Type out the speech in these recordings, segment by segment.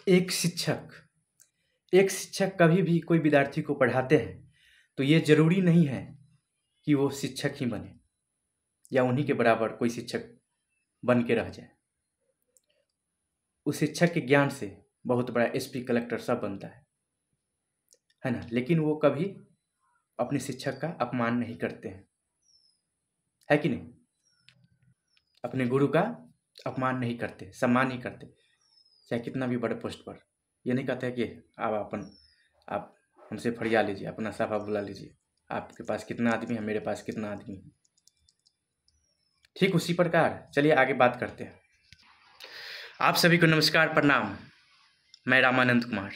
एक शिक्षक कभी भी कोई विद्यार्थी को पढ़ाते हैं तो ये ज़रूरी नहीं है कि वो शिक्षक ही बने या उन्हीं के बराबर कोई शिक्षक बन के रह जाए। उस शिक्षक के ज्ञान से बहुत बड़ा एसपी, कलेक्टर सब बनता है ना। लेकिन वो कभी अपने शिक्षक का अपमान नहीं करते हैं, है कि नहीं। अपने गुरु का अपमान नहीं करते, सम्मान ही करते, चाहे कितना भी बड़े पोस्ट पर। ये नहीं कहते कि आप हमसे फरिया लीजिए, अपना साफा बुला लीजिए, आपके पास कितना आदमी है, मेरे पास कितना आदमी है। ठीक उसी प्रकार चलिए आगे बात करते हैं। आप सभी को नमस्कार, प्रणाम। मैं रामानंद कुमार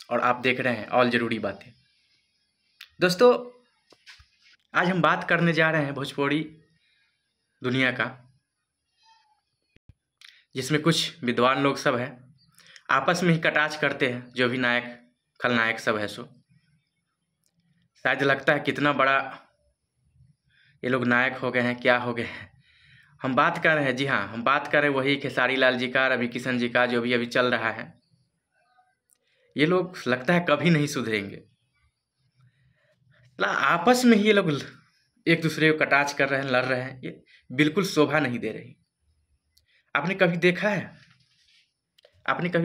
और आप देख रहे हैं ऑल जरूरी बातें। दोस्तों, आज हम बात करने जा रहे हैं भोजपुरी दुनिया का, जिसमें कुछ विद्वान लोग सब हैं, आपस में ही कटाच करते हैं। जो भी नायक खलनायक सब है सो शायद लगता है कितना बड़ा ये लोग नायक हो गए हैं, क्या हो गए हैं। हम बात कर रहे हैं, जी हाँ, हम बात कर रहे हैं वही खेसारी लाल जी का, रवि किशन जी का, जो भी अभी चल रहा है। ये लोग लगता है कभी नहीं सुधरेंगे। आपस में ही ये लोग एक दूसरे को कटाच कर रहे हैं, लड़ रहे हैं। ये बिल्कुल शोभा नहीं दे रही। आपने कभी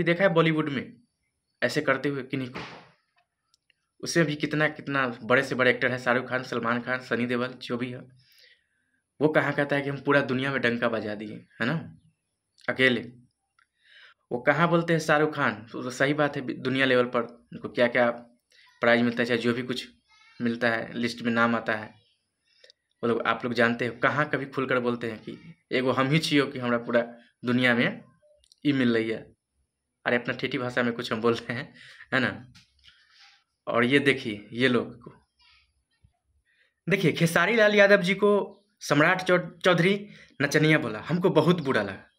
देखा है बॉलीवुड में ऐसे करते हुए किन्हीं को? उससे भी कितना कितना बड़े से बड़े एक्टर हैं, शाहरुख खान, सलमान खान, सनी देओल, जो भी है। वो कहाँ कहता है कि हम पूरा दुनिया में डंका बजा दिए, है ना, अकेले। वो कहाँ बोलते हैं शाहरुख खान, तो सही बात है, दुनिया लेवल पर उनको क्या क्या प्राइज मिलता है, चाहे जो भी कुछ मिलता है, लिस्ट में नाम आता है। वो लोग, आप लोग जानते हो, कहाँ कभी खुलकर बोलते हैं कि एगो हम ही छियो कि हमारा पूरा दुनिया में ई मिल रही है। अरे अपना ठेठी भाषा में कुछ हम बोल रहे हैं, है ना। और ये देखिए, ये लोग को देखिए, खेसारी लाल यादव जी को सम्राट चौधरी नचनिया बोला, हमको बहुत बुरा लगा,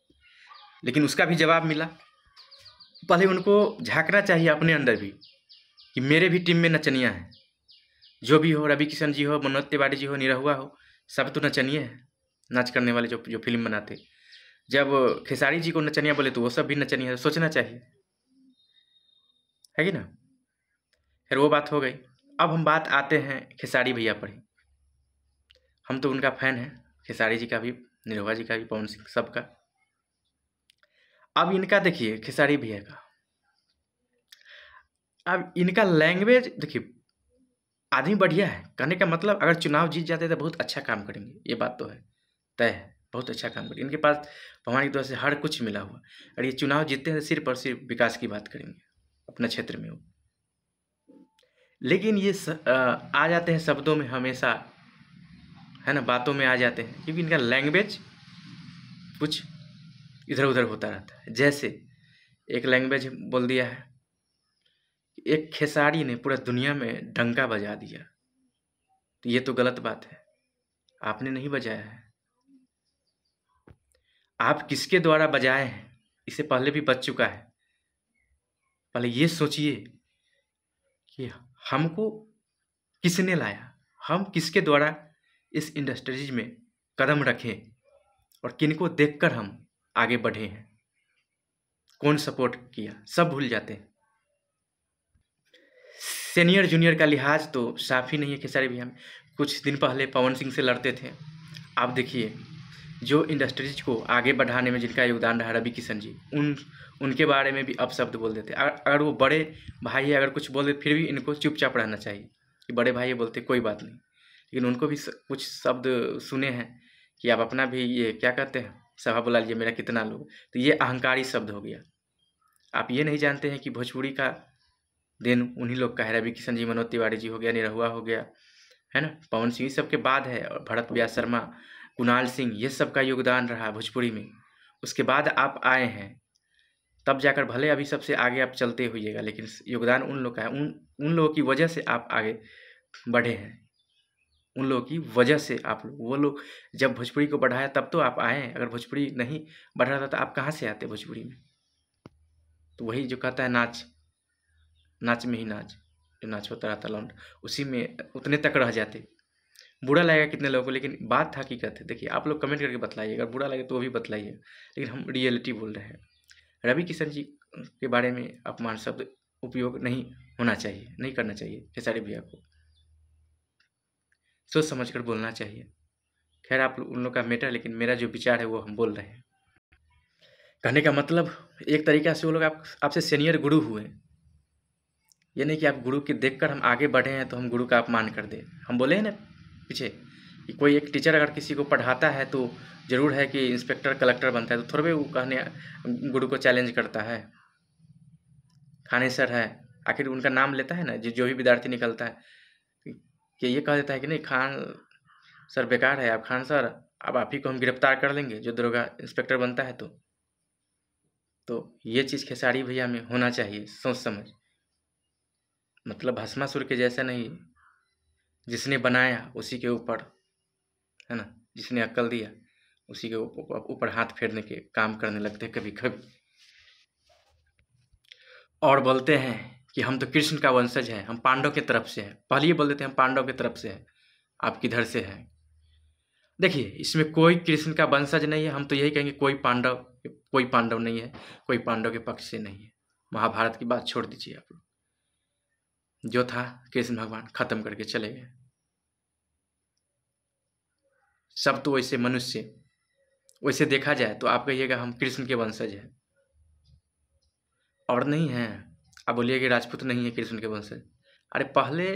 लेकिन उसका भी जवाब मिला। पहले उनको झांकना चाहिए अपने अंदर भी कि मेरे भी टीम में नचनिया है। जो भी हो, रवि किशन जी हो, मनोज तिवारी जी हो, निरहुआ हो, सब तो नचनिया है, नाच करने वाले जो फिल्म बनाते। जब खेसारी जी को नचनिया बोले तो वो सब भी नचनिया है। सोचना चाहिए, है कि ना। फिर वो बात हो गई। अब हम बात आते हैं खेसारी भैया पर ही। हम तो उनका फैन है, खेसारी जी का भी, निरहुआ जी का भी, पवन सिंह सबका। अब इनका देखिए, खेसारी भैया का, अब इनका लैंग्वेज देखिए, आदमी बढ़िया है। कहने का मतलब, अगर चुनाव जीत जाते तो बहुत अच्छा काम करेंगे, ये बात तो है, तय है, बहुत अच्छा काम करेंगे। इनके पास भगवान की दुआ से हर कुछ मिला हुआ। और ये चुनाव जीतते हैं सिर्फ और सिर्फ विकास की बात करेंगे अपने क्षेत्र में। लेकिन ये आ जाते हैं शब्दों में हमेशा, है ना, बातों में आ जाते हैं, क्योंकि इनका लैंग्वेज कुछ इधर उधर होता रहता है। जैसे एक लैंग्वेज बोल दिया है, एक खेसारी ने पूरा दुनिया में डंका बजा दिया, तो ये तो गलत बात है। आपने नहीं बजाया है, आप किसके द्वारा बजाए हैं, इससे पहले भी बज चुका है। पहले ये सोचिए कि हमको किसने लाया, हम किसके द्वारा इस इंडस्ट्रीज में कदम रखें और किनको देखकर हम आगे बढ़े हैं, कौन सपोर्ट किया, सब भूल जाते हैं। सीनियर जूनियर का लिहाज तो साफ ही नहीं है खेसारी भैया में। कुछ दिन पहले पवन सिंह से लड़ते थे। आप देखिए, जो इंडस्ट्रीज को आगे बढ़ाने में जिनका योगदान रहा, रवि किशन जी, उनके बारे में भी अपशब्द बोल देते। अगर वो बड़े भाई अगर कुछ बोल दे, फिर भी इनको चुपचाप रहना चाहिए कि बड़े भाई बोलते कोई बात नहीं। लेकिन उनको भी कुछ शब्द सुने हैं कि आप अपना भी ये क्या कहते हैं, सभा बुला लीजिए, मेरा कितना लोग, तो ये अहंकारी शब्द हो गया। आप ये नहीं जानते हैं कि भोजपुरी का देन उन्हीं लोग का है। रवि किशन जी, मनोज तिवारी जी हो गया, निरहुआ हो गया, है ना, पवन सिंह, सब के बाद है, और भरत व्यास शर्मा, कुणाल सिंह, ये सब का योगदान रहा भोजपुरी में। उसके बाद आप आए हैं, तब जाकर भले अभी सबसे आगे आप चलते होइएगा, लेकिन योगदान उन लोग का है। उन लोगों की वजह से आप आगे बढ़े हैं। उन लोगों की वजह से आप लोग, वो लोग जब भोजपुरी को बढ़ाया तब तो आप आए हैं। अगर भोजपुरी नहीं बढ़ रहा था तो आप कहाँ से आते भोजपुरी में। तो वही जो कहता है, नाच में ही नाच, जो नाच होता रहता लौंड, उसी में उतने तक रह जाते। बुरा लगेगा कितने लोगों को, लेकिन बात हकीकत है। देखिए, आप लोग कमेंट करके बतलाइए, अगर बुरा लगे तो वो भी बतलाइए, लेकिन हम रियलिटी बोल रहे हैं। रवि किशन जी के बारे में अपमान शब्द उपयोग नहीं होना चाहिए, नहीं करना चाहिए खेसारी भैया को, सोच समझ कर बोलना चाहिए। खैर आप उन लोग का मैटर, लेकिन मेरा जो विचार है वो हम बोल रहे हैं। कहने का मतलब एक तरीक़ा से वो लोग आपसे सीनियर गुरु हुए। ये नहीं कि आप गुरु के देखकर हम आगे बढ़े हैं तो हम गुरु का अपमान कर दें। हम बोले हैं ना पीछे कि कोई एक टीचर अगर किसी को पढ़ाता है तो ज़रूर है कि इंस्पेक्टर कलेक्टर बनता है, तो थोड़े वो कहने गुरु को चैलेंज करता है। खाने सर है, आखिर उनका नाम लेता है ना, जो भी विद्यार्थी निकलता है कि ये कह देता है कि नहीं खान सर बेकार है, आप खान सर अब आप ही को हम गिरफ्तार कर लेंगे जो दरोगा इंस्पेक्टर बनता है। तो ये चीज़ खेसारी भैया में होना चाहिए, सोच समझ। मतलब भस्मासुर के जैसा नहीं, जिसने बनाया उसी के ऊपर, है ना, जिसने अक्ल दिया उसी के ऊपर हाथ फेरने के काम करने लगते हैं कभी कभी। और बोलते हैं कि हम तो कृष्ण का वंशज है, हम पांडव के तरफ से हैं। पहले ही बोल देते हैं हम पांडव के तरफ से हैं, आप किधर से हैं। देखिए इसमें कोई कृष्ण का वंशज नहीं है, हम तो यही कहेंगे कोई पांडव नहीं है, कोई पांडव के पक्ष से नहीं है। महाभारत की बात छोड़ दीजिए आप लोग, जो था कृष्ण भगवान खत्म करके चले गए। सब तो वैसे मनुष्य, वैसे देखा जाए तो आप कहिएगा हम कृष्ण के वंशज हैं और नहीं हैं। आप बोलिए कि राजपूत नहीं है कृष्ण के वंशज। अरे पहले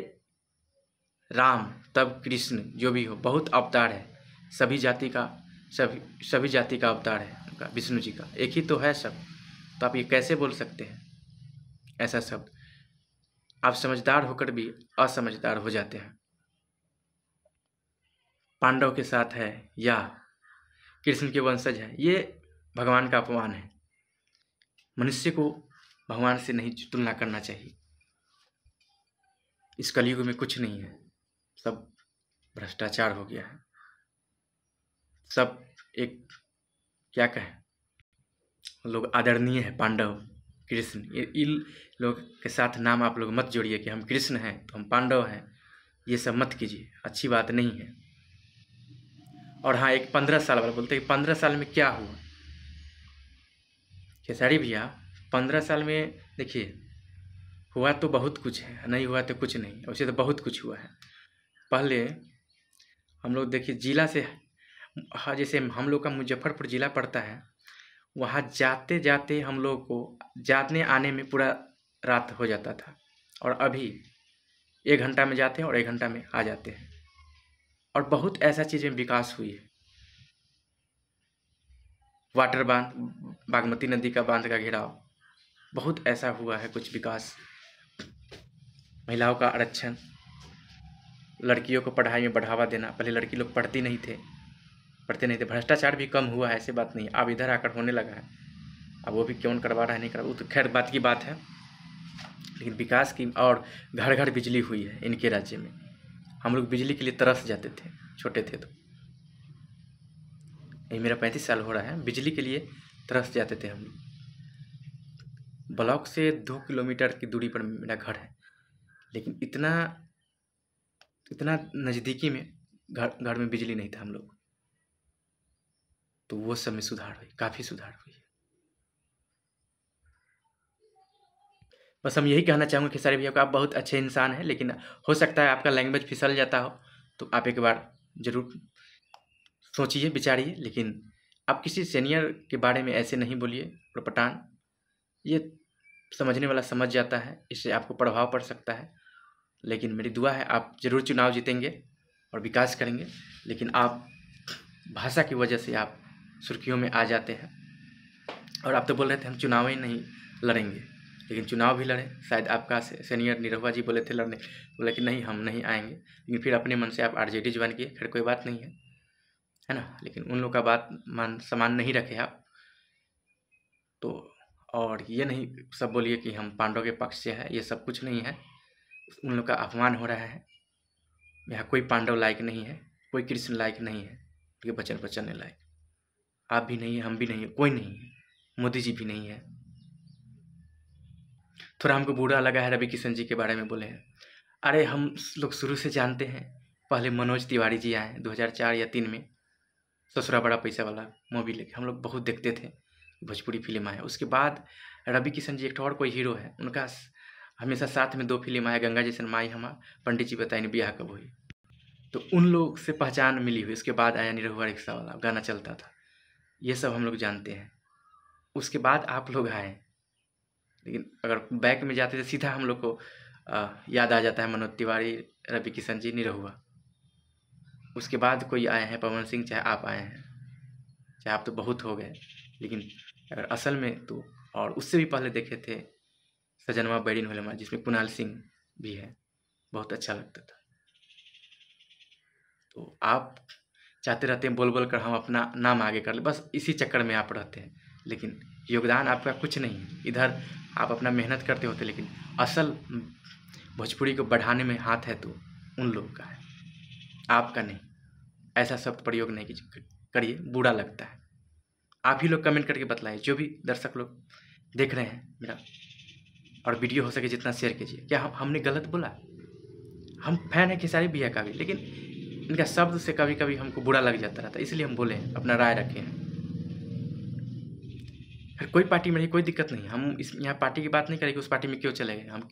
राम तब कृष्ण, जो भी हो, बहुत अवतार है, सभी जाति का अवतार है उनका, विष्णु जी का एक ही तो है सब। तो आप ये कैसे बोल सकते हैं ऐसा शब्द। आप समझदार होकर भी असमझदार हो जाते हैं। पांडव के साथ है या कृष्ण के वंशज है, ये भगवान का अपमान है। मनुष्य को भगवान से नहीं तुलना करना चाहिए। इस कलयुग में कुछ नहीं है, सब भ्रष्टाचार हो गया है। सब एक क्या कहें, लोग आदरणीय है पांडव कृष्ण, इन लोग के साथ नाम आप लोग मत जोड़िए कि हम कृष्ण हैं तो हम पांडव हैं, ये सब मत कीजिए, अच्छी बात नहीं है। और हाँ, एक 15 साल वाला बोलते हैं कि 15 साल में क्या हुआ। खेसारी भैया 15 साल में देखिए हुआ तो बहुत कुछ है, नहीं हुआ तो कुछ नहीं, वैसे तो बहुत कुछ हुआ है। पहले हम लोग देखिए जिला से, हाँ, जैसे हम लोग का मुजफ्फरपुर ज़िला पड़ता है, वहाँ जाते जाते हम लोग को जाने आने में पूरा रात हो जाता था, और अभी 1 घंटा में जाते हैं और 1 घंटा में आ जाते हैं। और बहुत ऐसा चीज़ में विकास हुई है। वाटर बांध, बागमती नदी का बांध का घेराव, बहुत ऐसा हुआ है कुछ विकास। महिलाओं का आरक्षण, लड़कियों को पढ़ाई में बढ़ावा देना, पहले लड़की लोग पढ़ते नहीं थे। भ्रष्टाचार भी कम हुआ है, ऐसी बात नहीं, अब इधर आकर होने लगा है। अब वो भी कौन करवा रहा है नहीं करवा, वो तो खैर बात की बात है। लेकिन विकास की, और घर घर बिजली हुई है इनके राज्य में। हम लोग बिजली के लिए तरस जाते थे छोटे थे तो, यही मेरा 35 साल हो रहा है, बिजली के लिए तरस जाते थे हम लोग। ब्लॉक से 2 किलोमीटर की दूरी पर मेरा घर है, लेकिन इतना नज़दीकी में घर में बिजली नहीं था हम लोग। तो वो सब में सुधार हुई, काफ़ी सुधार हुई है। बस हम यही कहना चाहूँगा खेसारी भैया को, आप बहुत अच्छे इंसान हैं, लेकिन हो सकता है आपका लैंग्वेज फिसल जाता हो, तो आप एक बार ज़रूर सोचिए, विचारिए। लेकिन आप किसी सीनियर के बारे में ऐसे नहीं बोलिए प्रपटान, ये समझने वाला समझ जाता है, इससे आपको प्रभाव पड़ सकता है। लेकिन मेरी दुआ है आप ज़रूर चुनाव जीतेंगे और विकास करेंगे। लेकिन आप भाषा की वजह से आप सुर्खियों में आ जाते हैं। और आप तो बोल रहे थे हम चुनाव ही नहीं लड़ेंगे, लेकिन चुनाव भी लड़े। शायद आपका सीनियर निरहुआ जी बोले थे लड़ने, बोले कि नहीं हम नहीं आएंगे, लेकिन फिर अपने मन से आप आरजेडी ज्वाइन किए। खैर कोई बात नहीं है ना, लेकिन उन लोग का बात समान नहीं रखे आप तो। और ये नहीं सब बोलिए कि हम पांडव के पक्ष से है, ये सब कुछ नहीं है, उन लोग का अपमान हो रहा है। यहाँ कोई पांडव लायक नहीं है, कोई कृष्ण लायक नहीं है, ये बचन बचने लायक आप भी नहीं है, हम भी नहीं है, कोई नहीं है, मोदी जी भी नहीं है। थोड़ा हमको बुरा लगा है रवि किशन जी के बारे में बोले हैं। अरे हम लोग शुरू से जानते हैं, पहले मनोज तिवारी जी आए 2004 या 3 में, ससुरा बड़ा पैसा वाला मूवी लेके हम लोग बहुत देखते थे, भोजपुरी फिल्म आए। उसके बाद रवि किशन जी एक ठो और कोई हीरो है, उनका हमेशा साथ में 2 फिल्म आया, गंगा जैसन माई हमार, पंडित जी बताई ब्याह कब हुई। तो उन लोग से पहचान मिली हुई। उसके बाद आया निरहुआ रिक्शा वाला, गाना चलता था, ये सब हम लोग जानते हैं। उसके बाद आप लोग आए, लेकिन अगर बैक में जाते तो सीधा हम लोग को याद आ जाता है मनोज तिवारी, रवि किशन जी, निरहुआ। उसके बाद कोई आए हैं पवन सिंह, चाहे आप आए हैं, चाहे आप तो बहुत हो गए, लेकिन अगर असल में तो और उससे भी पहले देखे थे सजनवा बैरिन होलमा, जिसमें कुणाल सिंह भी है, बहुत अच्छा लगता था। तो आप चाहते रहते हैं बोल बोल कर हम अपना नाम आगे कर ले, बस इसी चक्कर में आप रहते हैं, लेकिन योगदान आपका कुछ नहीं है। इधर आप अपना मेहनत करते होते, लेकिन असल भोजपुरी को बढ़ाने में हाथ है तो उन लोग का है, आपका नहीं। ऐसा शब्द प्रयोग नहीं करिए, बुरा लगता है। आप ही लोग कमेंट करके बतलाइए, जो भी दर्शक लोग देख रहे हैं मेरा, और वीडियो हो सके जितना शेयर कीजिए। क्या हमने गलत बोला? हम फैन हैं खेसारी भैया का भी, लेकिन इनका शब्द से कभी कभी हमको बुरा लग जाता रहता है, इसलिए हम बोले हैं, अपना राय रखे हैं। फिर कोई पार्टी में रही, कोई दिक्कत नहीं, हम इस यहाँ पार्टी की बात नहीं करेंगे, उस पार्टी में क्यों चले गए हम।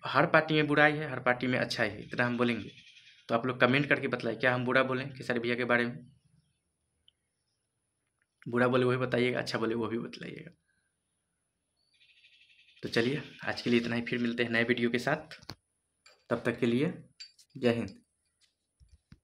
हर पार्टी में बुराई है, हर पार्टी में अच्छाई है, इतना हम बोलेंगे। तो आप लोग कमेंट करके बताइए, क्या हम बुरा बोलें खेसारी भैया के बारे में? बुरा बोले वही बताइएगा, अच्छा बोले वो भी बतलाइएगा। तो चलिए आज के लिए इतना ही, फिर मिलते हैं नए वीडियो के साथ। तब तक के लिए जय हिंद।